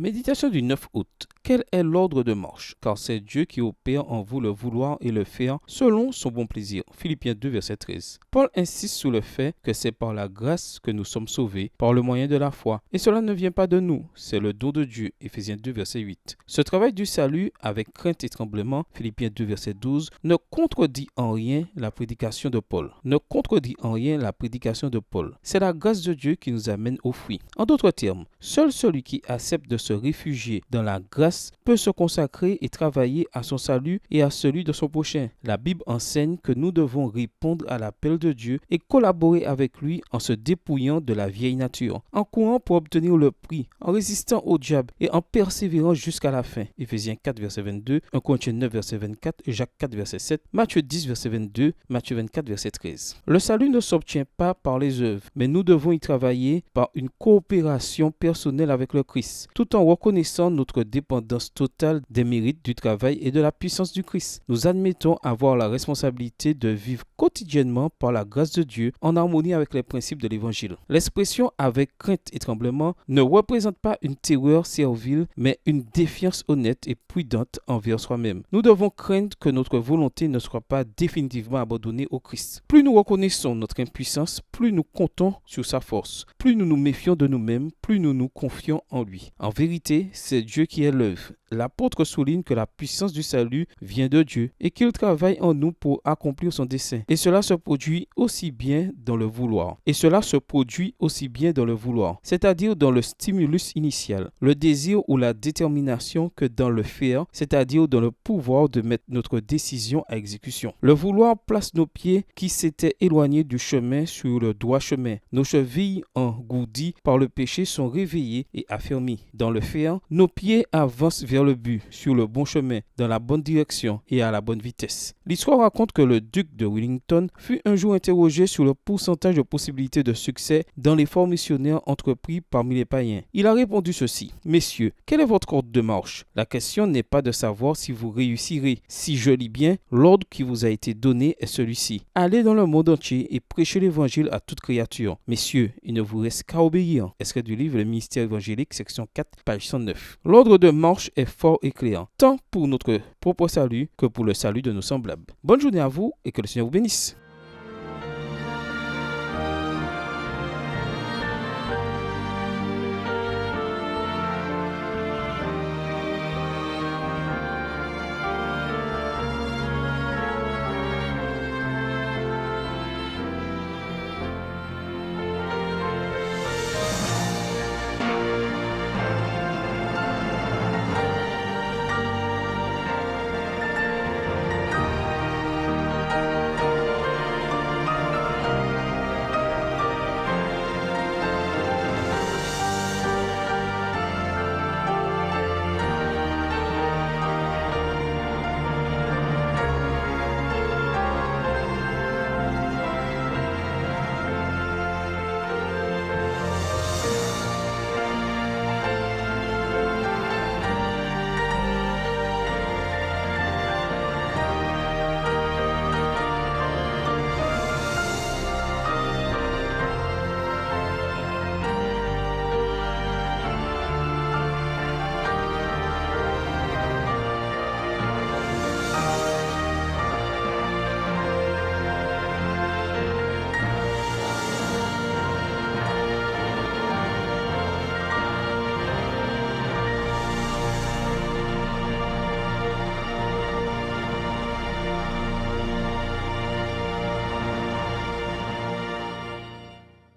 Méditation du 9 août. Quel est l'ordre de marche? Car c'est Dieu qui opère en vous le vouloir et le faire selon son bon plaisir. Philippiens 2, verset 13. Paul insiste sur le fait que c'est par la grâce que nous sommes sauvés, par le moyen de la foi. Et cela ne vient pas de nous, c'est le don de Dieu. Éphésiens 2, verset 8. Ce travail du salut, avec crainte et tremblement, Philippiens 2, verset 12, ne contredit en rien la prédication de Paul. C'est la grâce de Dieu qui nous amène au fruit. En d'autres termes, seul celui qui accepte de se réfugier dans la grâce peut se consacrer et travailler à son salut et à celui de son prochain. La Bible enseigne que nous devons répondre à l'appel de Dieu et collaborer avec lui en se dépouillant de la vieille nature, en courant pour obtenir le prix, en résistant au diable et en persévérant jusqu'à la fin. Éphésiens 4, verset 22, 1 Corinthiens 9, verset 24, Jacques 4, verset 7, Matthieu 10, verset 22, Matthieu 24, verset 13. Le salut ne s'obtient pas par les œuvres, mais nous devons y travailler par une coopération personnelle avec le Christ, tout en reconnaissant notre dépendance totale des mérites du travail et de la puissance du Christ. Nous admettons avoir la responsabilité de vivre quotidiennement par la grâce de Dieu en harmonie avec les principes de l'Évangile. L'expression avec crainte et tremblement ne représente pas une terreur servile, mais une défiance honnête et prudente envers soi-même. Nous devons craindre que notre volonté ne soit pas définitivement abandonnée au Christ. Plus nous reconnaissons notre impuissance, plus nous comptons sur sa force. Plus nous nous méfions de nous-mêmes, plus nous nous confions en lui. En vérité, c'est Dieu qui est l'œuvre. L'apôtre souligne que la puissance du salut vient de Dieu et qu'il travaille en nous pour accomplir son dessein. Et cela se produit aussi bien dans le vouloir. C'est-à-dire dans le stimulus initial, le désir ou la détermination, que dans le faire, c'est-à-dire dans le pouvoir de mettre notre décision à exécution. Le vouloir place nos pieds qui s'étaient éloignés du chemin sur le droit chemin. Nos chevilles engourdies par le péché sont réveillées et affermies. Dans le faire, nos pieds avancent vers le but, sur le bon chemin, dans la bonne direction et à la bonne vitesse. L'histoire raconte que le duc de Wellington fut un jour interrogé sur le pourcentage de possibilités de succès dans l'effort missionnaire entrepris parmi les païens. Il a répondu ceci: « Messieurs, quel est votre ordre de marche? La question n'est pas de savoir si vous réussirez. Si je lis bien, l'ordre qui vous a été donné est celui-ci. Allez dans le monde entier et prêchez l'évangile à toute créature. Messieurs, il ne vous reste qu'à obéir. » Extrait du livre Le Ministère évangélique, section 4, page 109. L'ordre de marche est fort et clair, tant pour notre propre salut que pour le salut de nos semblables. Bonne journée à vous et que le Seigneur vous bénisse.